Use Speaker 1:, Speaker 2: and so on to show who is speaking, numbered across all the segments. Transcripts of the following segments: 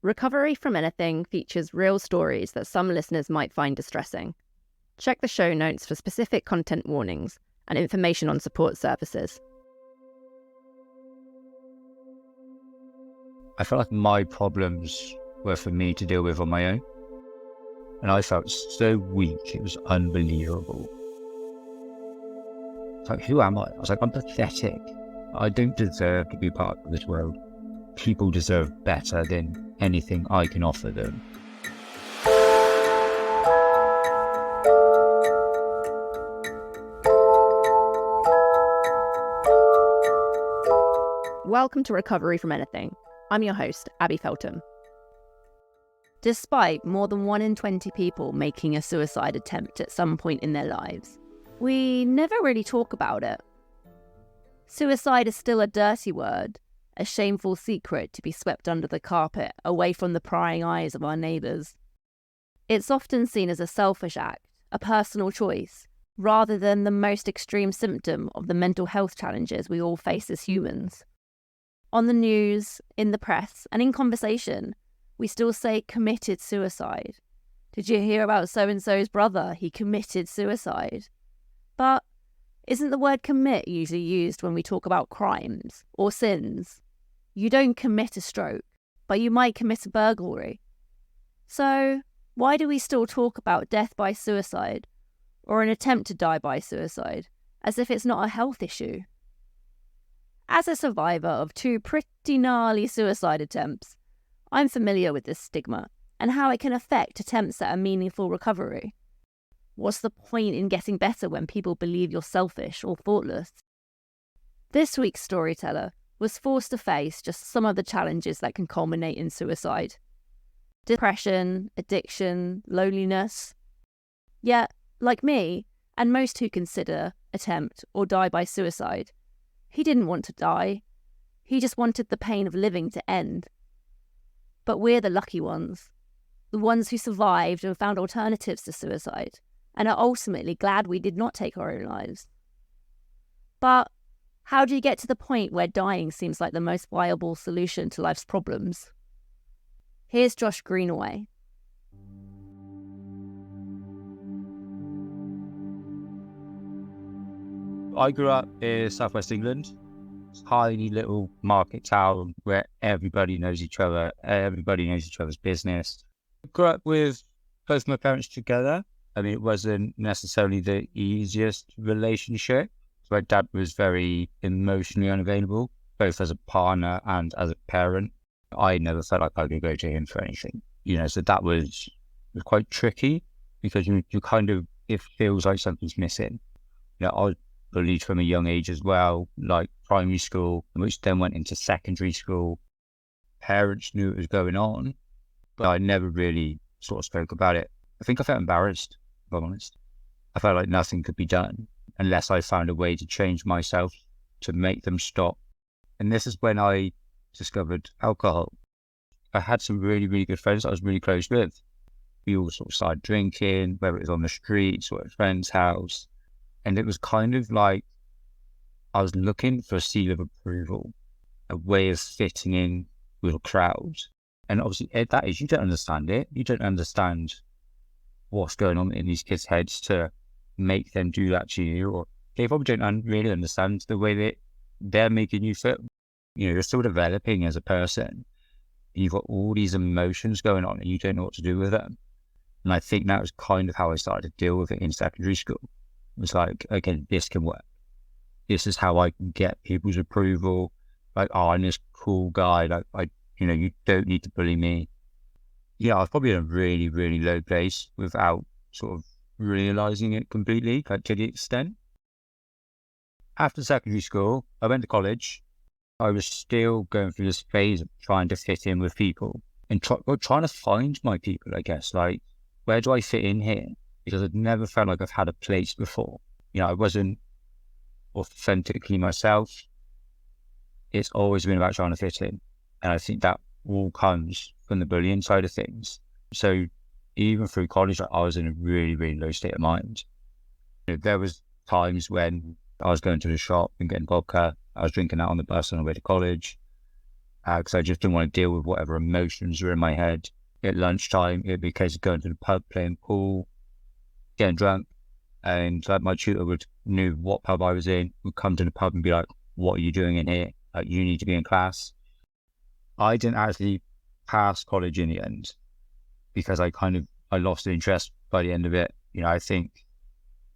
Speaker 1: Recovery from Anything features real stories that some listeners might find distressing. Check the show notes for specific content warnings and information on support services.
Speaker 2: I felt like my problems were for me to deal with on my own. And I felt so weak, it was unbelievable. It's like, who am I? I was like, I'm pathetic. I don't deserve to be part of this world. People deserve better than anything I can offer them.
Speaker 1: Welcome to Recovery from Anything. I'm your host, Abby Feltham. Despite more than 1 in 20 people making a suicide attempt at some point in their lives, we never really talk about it. Suicide is still a dirty word, a shameful secret to be swept under the carpet, away from the prying eyes of our neighbours. It's often seen as a selfish act, a personal choice, rather than the most extreme symptom of the mental health challenges we all face as humans. On the news, in the press, and in conversation, we still say committed suicide. Did you hear about so-and-so's brother? He committed suicide. But isn't the word commit usually used when we talk about crimes or sins? You don't commit a stroke, but you might commit a burglary. So why do we still talk about death by suicide or an attempt to die by suicide as if it's not a health issue? As a survivor of 2 pretty gnarly suicide attempts, I'm familiar with this stigma and how it can affect attempts at a meaningful recovery. What's the point in getting better when people believe you're selfish or thoughtless? This week's storyteller was forced to face just some of the challenges that can culminate in suicide. Depression, addiction, loneliness. Yet, like me, and most who consider, attempt, or die by suicide, he didn't want to die. He just wanted the pain of living to end. But we're the lucky ones, the ones who survived and found alternatives to suicide, and are ultimately glad we did not take our own lives. But how do you get to the point where dying seems like the most viable solution to life's problems? Here's Josh Greenaway.
Speaker 2: I grew up in southwest England, tiny little market town where everybody knows each other, everybody knows each other's business. I grew up with both my parents together. I mean, it wasn't necessarily the easiest relationship. My dad was very emotionally unavailable, both as a partner and as a parent. I never felt like I could go to him for anything, so that was quite tricky because you kind of, it feels like something's missing. I was bullied from a young age as well, like primary school, which then went into secondary school. Parents knew it was going on, but I never really sort of spoke about it. I think I felt embarrassed, if I'm honest. I felt like nothing could be done unless I found a way to change myself to make them stop. And this is when I discovered alcohol. I had some really, really good friends I was really close with. We all sort of started drinking, whether it was on the streets or at a friend's house. And it was kind of like I was looking for a seal of approval, a way of fitting in with a crowd. And obviously that is, you don't understand it. You don't understand what's going on in these kids' heads to make them do that to you. Or they probably don't really understand the way that they're making you feel. You're still developing as a person. You've got all these emotions going on and you don't know what to do with them. And I think that was kind of how I started to deal with it in secondary school. It was like, okay, this can work. This is how I can get people's approval. Like, oh, I'm this cool guy. Like, you don't need to bully me. Yeah, I was probably in a really, really low place without sort of realizing it completely, like to the extent. After secondary school, I went to college. I was still going through this phase of trying to fit in with people and trying to find my people, I guess. Like, where do I fit in here? Because I'd never felt like I've had a place before. I wasn't authentically myself. It's always been about trying to fit in. And I think that all comes from the bullying side of things. So even through college, I was in a really, really low state of mind. There was times when I was going to the shop and getting vodka. I was drinking that on the bus on the way to college. because I just didn't want to deal with whatever emotions were in my head. At lunchtime, it'd be a case of going to the pub, playing pool, getting drunk, and like my tutor knew what pub I was in, would come to the pub and be like, "What are you doing in here? Like, you need to be in class." I didn't actually pass college in the end because I lost interest by the end of it. I think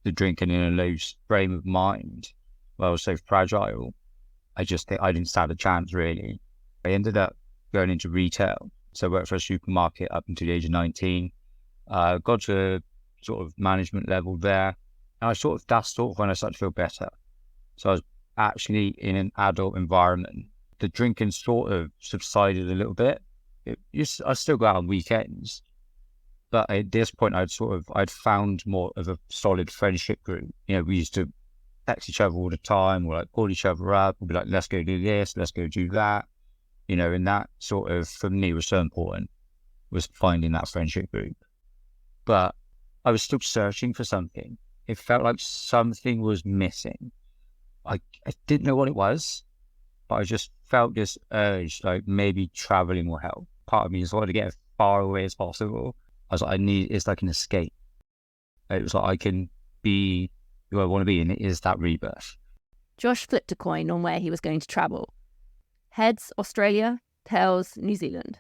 Speaker 2: the drinking in a low frame of mind, where I was so fragile, I just think I didn't stand a chance really. I ended up going into retail. So I worked for a supermarket up until the age of 19. Got to sort of management level there. And that's sort of when I started to feel better. So I was actually in an adult environment. The drinking sort of subsided a little bit. I still go out on weekends. But at this point, I'd found more of a solid friendship group. We used to text each other all the time, or like call each other up, we'd be like, let's go do this, let's go do that. And that sort of, for me, was so important, was finding that friendship group. But I was still searching for something. It felt like something was missing. I didn't know what it was, but I just felt this urge, like maybe traveling will help. Part of me just wanted to get as far away as possible. I was like, it's like an escape. It was like I can be who I want to be, and it is that rebirth.
Speaker 1: Josh flipped a coin on where he was going to travel. Heads, Australia. Tails, New Zealand.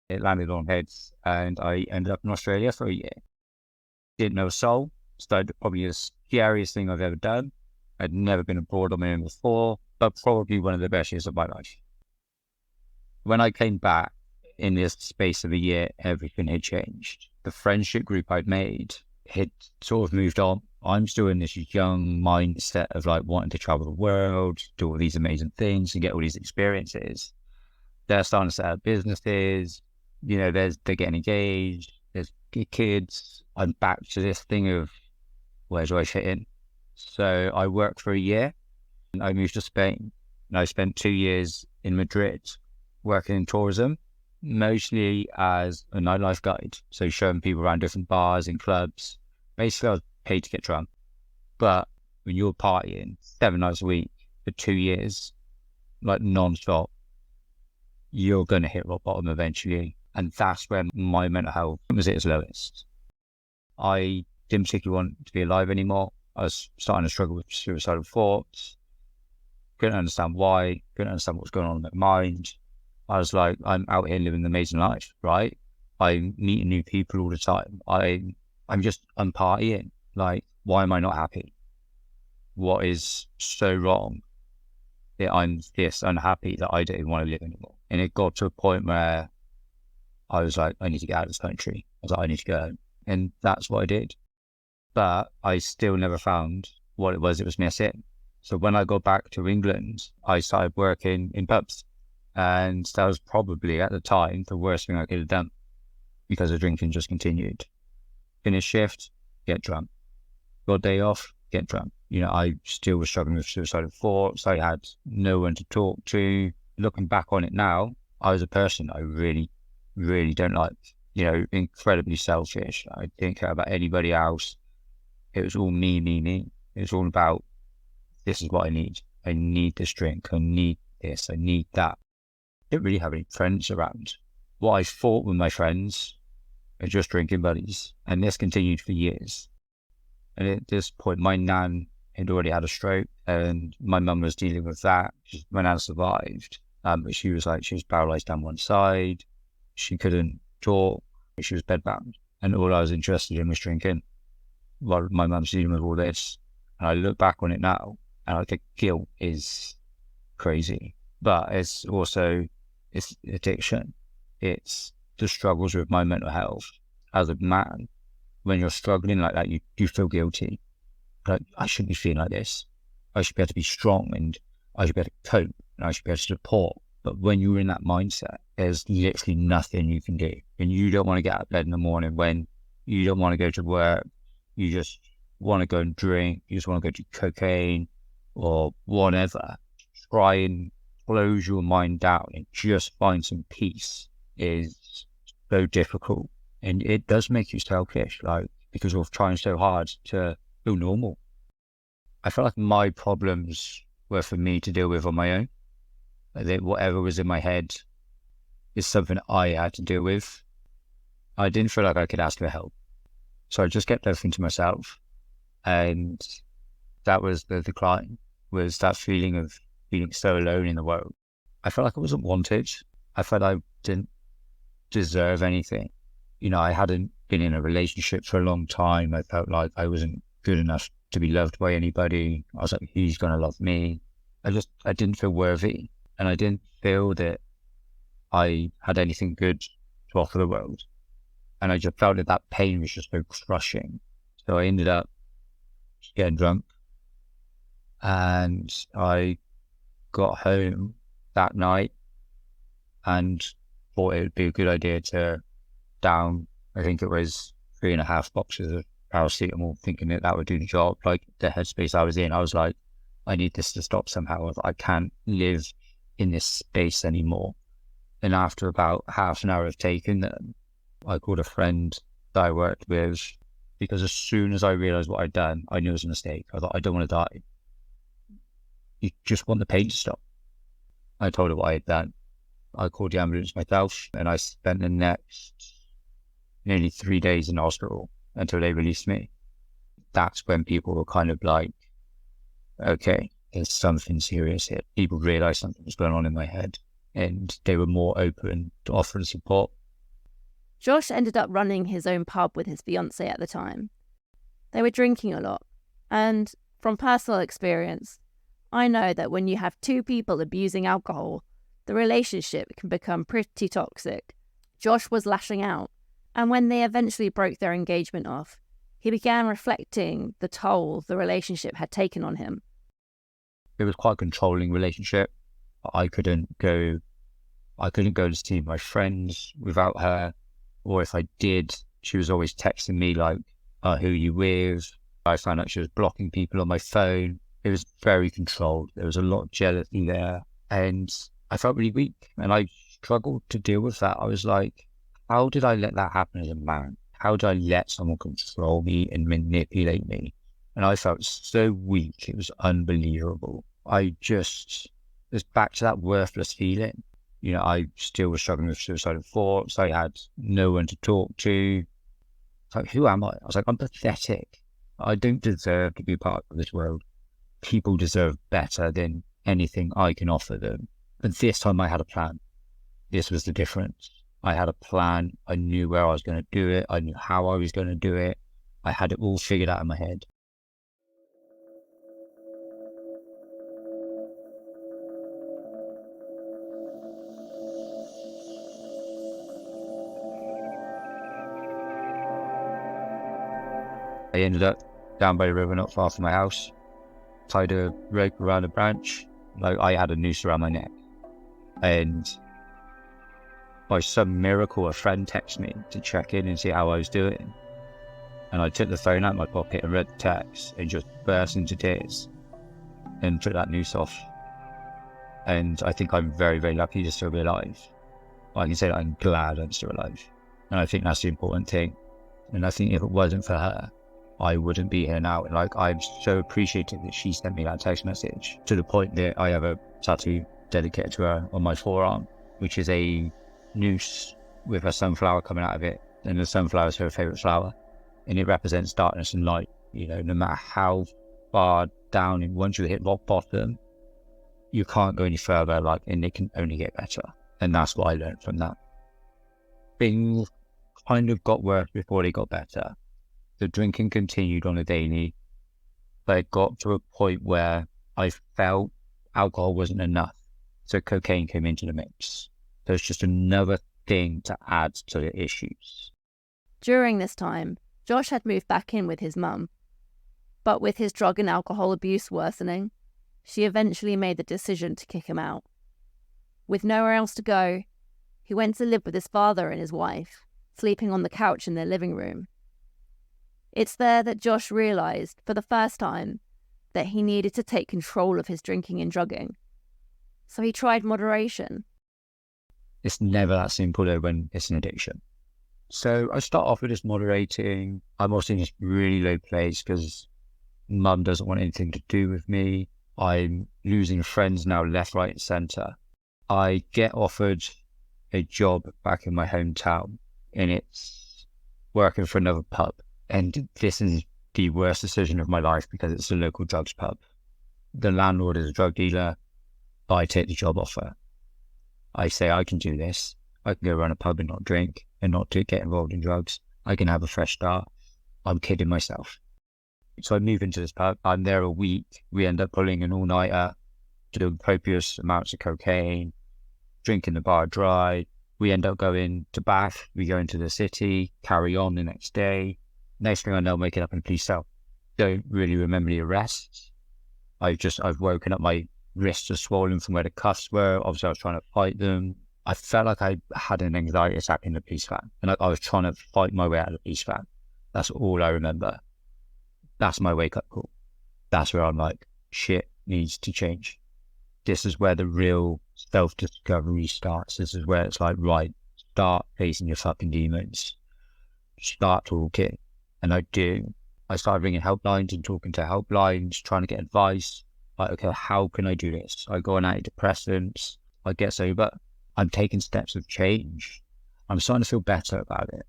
Speaker 2: It landed on heads, and I ended up in Australia for a year. Didn't know a soul. Started probably the scariest thing I've ever done. I'd never been abroad on my own before, but probably one of the best years of my life. When I came back, in this space of a year, everything had changed. The friendship group I'd made had sort of moved on. I'm still in this young mindset of like wanting to travel the world, do all these amazing things and get all these experiences. They're starting to set up businesses, they're getting engaged, there's kids. I'm back to this thing of where do I fit in? So I worked for a year and I moved to Spain, and I spent 2 years in Madrid working in tourism, mostly as a nightlife guide. So showing people around different bars and clubs. Basically, I was paid to get drunk. But when you're partying 7 nights a week for 2 years, like non-stop, you're going to hit rock bottom eventually. And that's when my mental health was at its lowest. I didn't particularly want to be alive anymore. I was starting to struggle with suicidal thoughts. Couldn't understand why, couldn't understand what was going on in my mind. I was like, I'm out here living an amazing life, right? I'm meeting new people all the time. I'm partying. Like, why am I not happy? What is so wrong that I'm this unhappy that I don't even want to live anymore? And it got to a point where I was like, I need to get out of this country. I was like, I need to go home. And that's what I did. But I still never found what it was missing. So when I got back to England, I started working in pubs. And that was probably, at the time, the worst thing I could have done, because the drinking just continued. Finish shift, get drunk. Got day off, get drunk. I still was struggling with suicidal thoughts. I had no one to talk to. Looking back on it now, I was a person I really, really don't like. Incredibly selfish. I didn't care about anybody else. It was all me. It was all about, this is what I need. I need this drink. I need this. I need that. Didn't really have any friends around. What I thought were my friends are just drinking buddies. And this continued for years. And at this point, my nan had already had a stroke, and my mum was dealing with that. My nan survived, but she was paralyzed down one side. She couldn't talk. She was bedbound. And all I was interested in was drinking while my mum's dealing with all this. And I look back on it now, and I think guilt is crazy. But it's addiction. It's the struggles with my mental health. As a man, when you're struggling like that, you feel guilty. Like, I shouldn't be feeling like this. I should be able to be strong, and I should be able to cope, and I should be able to support. But when you're in that mindset, there's literally nothing you can do. And you don't want to get out of bed in the morning when you don't want to go to work. You just want to go and drink. You just want to go do cocaine or whatever. Try and close your mind down and just find some peace is so difficult. And it does make you selfish, because you're trying so hard to feel normal. I felt like my problems were for me to deal with on my own. that whatever was in my head is something I had to deal with. I didn't feel like I could ask for help. So I just kept everything to myself. And that was the decline, was that feeling of feeling so alone in the world. I felt like I wasn't wanted. I felt I didn't deserve anything. I hadn't been in a relationship for a long time. I felt like I wasn't good enough to be loved by anybody. I was like, who's going to love me? I didn't feel worthy. And I didn't feel that I had anything good to offer the world. And I just felt that pain was just so crushing. So I ended up getting drunk, and I got home that night and thought it would be a good idea to down, I think it was 3.5 boxes of paracetamol, thinking that would do the job. Like, the headspace I was in, I was like, I need this to stop somehow. I can't live in this space anymore. And after about half an hour of taking them, I called a friend that I worked with, because as soon as I realised what I'd done, I knew it was a mistake. I thought, I don't want to die. You just want the pain to stop. I told her what I had done. I called the ambulance myself, and I spent the next nearly 3 days in hospital until they released me. That's when people were kind of like, okay, there's something serious here. People realised something was going on in my head, and they were more open to offering support.
Speaker 1: Josh ended up running his own pub with his fiancée at the time. They were drinking a lot, and from personal experience, I know that when you have two people abusing alcohol, the relationship can become pretty toxic. Josh was lashing out, and when they eventually broke their engagement off, he began reflecting the toll the relationship had taken on him.
Speaker 2: It was quite a controlling relationship. I couldn't go to see my friends without her. Or if I did, she was always texting me like, who are you with? I found out she was blocking people on my phone. It was very controlled. There was a lot of jealousy there. And I felt really weak. And I struggled to deal with that. I was like, how did I let that happen as a man? How did I let someone control me and manipulate me? And I felt so weak. It was unbelievable. It was back to that worthless feeling. I still was struggling with suicidal thoughts. I had no one to talk to. It's like, who am I? I was like, I'm pathetic. I don't deserve to be part of this world. People deserve better than anything I can offer them. But this time I had a plan. This was the difference. I had a plan. I knew where I was going to do it. I knew how I was going to do it. I had it all figured out in my head. I ended up down by the river, not far from my house, tied a rope around a branch. Like, I had a noose around my neck. And by some miracle, a friend texted me to check in and see how I was doing. And I took the phone out of my pocket and read the text and just burst into tears and took that noose off. And I think I'm very, very lucky to still be alive. I can say that I'm glad I'm still alive. And I think that's the important thing. And I think if it wasn't for her, I wouldn't be here now. And I'm so appreciative that she sent me that text message, to the point that I have a tattoo dedicated to her on my forearm, which is a noose with a sunflower coming out of it. And the sunflower is her favourite flower. And it represents darkness and light. No matter how far down, and once you hit rock bottom, you can't go any further, and it can only get better. And that's what I learned from that. Things kind of got worse before they got better. The drinking continued on a daily, but it got to a point where I felt alcohol wasn't enough. So cocaine came into the mix. So it's just another thing to add to the issues.
Speaker 1: During this time, Josh had moved back in with his mum. But with his drug and alcohol abuse worsening, she eventually made the decision to kick him out. With nowhere else to go, he went to live with his father and his wife, sleeping on the couch in their living room. It's there that Josh realised, for the first time, that he needed to take control of his drinking and drugging. So he tried moderation.
Speaker 2: It's never that simple though when it's an addiction. So I start off with this moderating. I'm also in this really low place because mum doesn't want anything to do with me. I'm losing friends now left, right and centre. I get offered a job back in my hometown, and it's working for another pub. And this is the worst decision of my life because it's a local drugs pub. The landlord is a drug dealer. I take the job offer. I say I can do this. I can go run a pub and not drink and not get involved in drugs. I can have a fresh start. I'm kidding myself. So I move into this pub. I'm there a week. We end up pulling an all-nighter, doing copious amounts of cocaine, drinking the bar dry. We end up going to Bath. We go into the city, carry on the next day. Next thing I know, I'm waking up in a police cell. Don't really remember the arrests. I've woken up, my wrists are swollen from where the cuffs were. Obviously, I was trying to fight them. I felt like I had an anxiety attack in the police van. And I was trying to fight my way out of the police van. That's all I remember. That's my wake-up call. That's where I'm like, shit needs to change. This is where the real self-discovery starts. This is where it's like, right, start facing your fucking demons. Start talking. And I do. I started ringing helplines and talking to helplines, trying to get advice. Like, okay, how can I do this? I go on antidepressants. I get sober. I'm taking steps of change. I'm starting to feel better about it.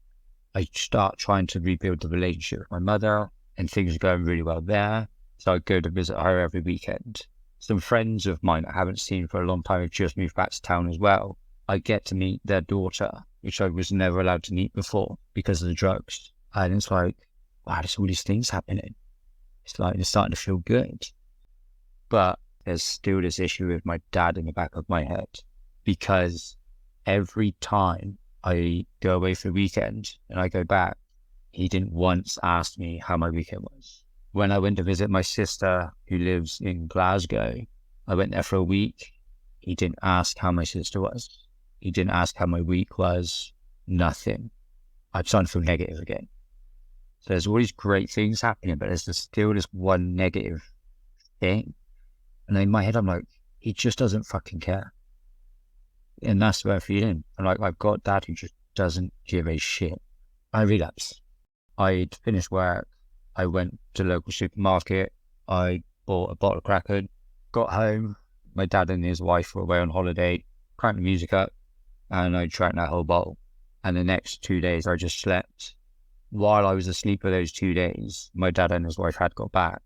Speaker 2: I start trying to rebuild the relationship with my mother, and things are going really well there. So I go to visit her every weekend. Some friends of mine I haven't seen for a long time have just moved back to town as well. I get to meet their daughter, which I was never allowed to meet before because of the drugs. And it's like, wow, there's all these things happening. It's like, it's starting to feel good. But there's still this issue with my dad in the back of my head, because every time I go away for the weekend and I go back, he didn't once ask me how my weekend was. When I went to visit my sister who lives in Glasgow, I went there for a week. He didn't ask how my sister was. He didn't ask how my week was. Nothing. I'm starting to feel negative again. So there's all these great things happening, but there's still this one negative thing. And in my head, I'm like, he just doesn't fucking care. And that's where I'm feeling. I'm like, I've got dad who just doesn't give a shit. I relapsed. I'd finished work. I went to the local supermarket. I bought a bottle of Kraken. Got home. My dad and his wife were away on holiday. Cranked the music up. And I drank that whole bottle. And the next 2 days, I just slept. While I was asleep for those 2 days, my dad and his wife had got back.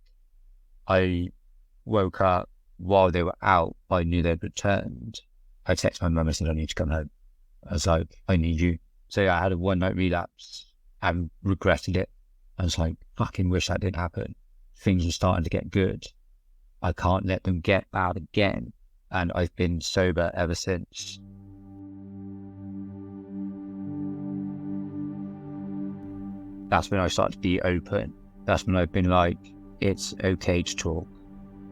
Speaker 2: I woke up while they were out. I knew they'd returned. I texted my mum and said, I need to come home. I was like, I need you. So yeah, I had a one-night relapse and regretted it. I was like, fucking wish that didn't happen. Things were starting to get good. I can't let them get bad again. And I've been sober ever since. That's when I started to be open. That's when I've been like, it's okay to talk.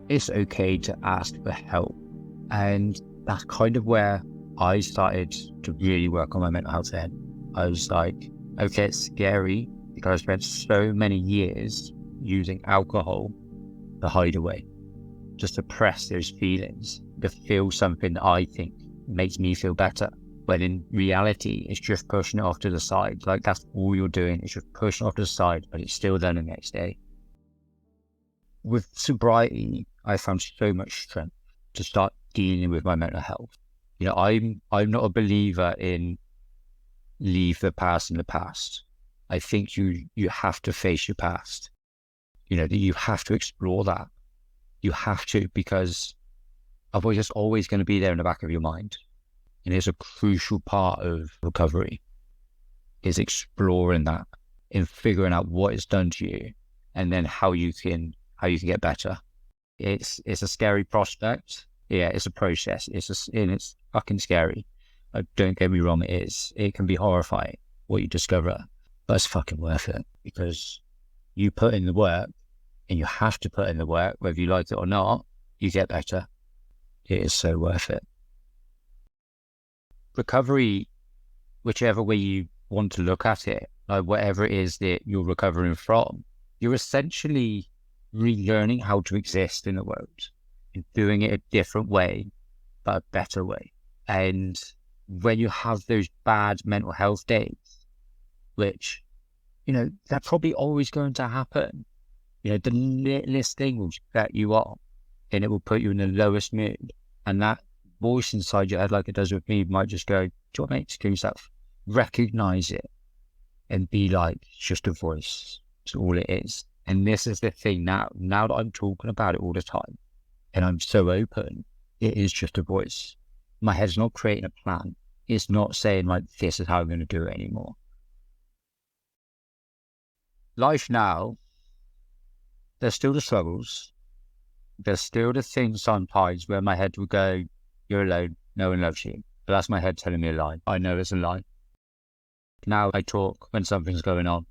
Speaker 2: It's okay to ask for help. And that's kind of where I started to really work on my mental health then. I was like, okay, it's scary because I spent so many years using alcohol to hide away, just to suppress those feelings, to feel something that I think makes me feel better. When in reality, it's just pushing it off to the side. Like, that's all you're doing. It's just pushing it off to the side, but it's still there the next day. With sobriety, I found so much strength to start dealing with my mental health. You know, I'm not a believer in leave the past in the past. I think you have to face your past. You know, that you have to explore that. You have to, because otherwise it's always going to be there in the back of your mind. And it's a crucial part of recovery, is exploring that and figuring out what it's done to you, and then how you can get better. It's a scary prospect. Yeah, it's a process. And it's fucking scary. Don't get me wrong, it is. It can be horrifying what you discover, but it's fucking worth it, because you put in the work, and you have to put in the work, whether you like it or not, you get better. It is so worth it. Recovery, whichever way you want to look at it, like whatever it is that you're recovering from, you're essentially relearning how to exist in the world and doing it a different way, but a better way. And when you have those bad mental health days, which, you know, they're probably always going to happen. You know, the littlest thing will set you off and it will put you in the lowest mood. And that voice inside your head, like it does with me, might just go, do you want to make yourself? Recognize it and be like, it's just a voice. It's all it is. And this is the thing now that I'm talking about it all the time and I'm so open, it is just a voice. My head's not creating a plan. It's not saying like, this is how I'm going to do it anymore. Life now, there's still the struggles. There's still the things sometimes where my head will go, you're alone, no one loves you. But that's my head telling me a lie. I know it's a lie. Now I talk when something's going on.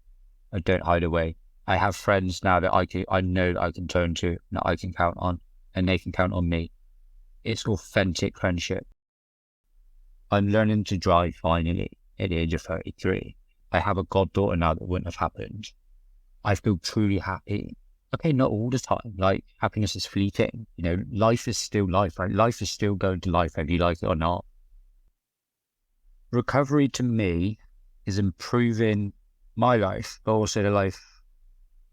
Speaker 2: I don't hide away. I have friends now that I know that I can turn to, that I can count on, and they can count on me. It's authentic friendship. I'm learning to drive finally at the age of 33. I have a goddaughter now that wouldn't have happened. I feel truly happy. Okay, not all the time. Like, happiness is fleeting. You know, life is still life, right? Life is still going to life, whether you like it or not. Recovery to me is improving my life, but also the life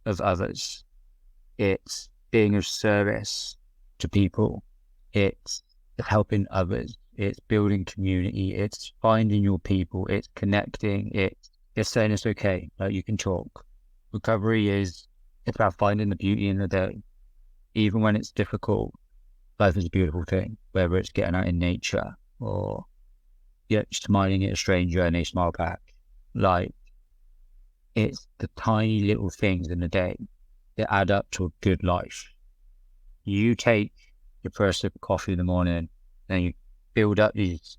Speaker 2: of others. It's being of service to people. It's helping others. It's building community. It's finding your people. It's connecting. It's saying it's okay. Like, you can talk. Recovery it's about finding the beauty in the day. Even when it's difficult, life is a beautiful thing, whether it's getting out in nature or just smiling at a stranger and they smile back. Like, it's the tiny little things in the day that add up to a good life. You take your first sip of coffee in the morning and you build up these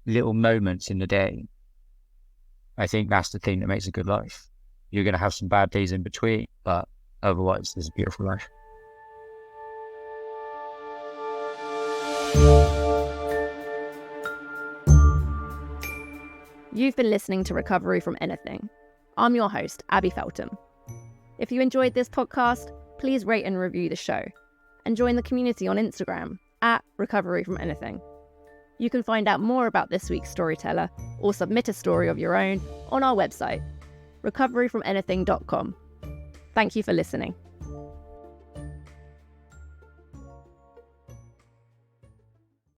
Speaker 2: little moments in the day. I think that's the thing that makes a good life. You're going to have some bad days in between, but otherwise, there's a beautiful life.
Speaker 1: You've been listening to Recovery from Anything. I'm your host, Abby Feltham. If you enjoyed this podcast, please rate and review the show and join the community on Instagram at Recovery from Anything. You can find out more about this week's storyteller or submit a story of your own on our website, recoveryfromanything.com. Thank you for listening.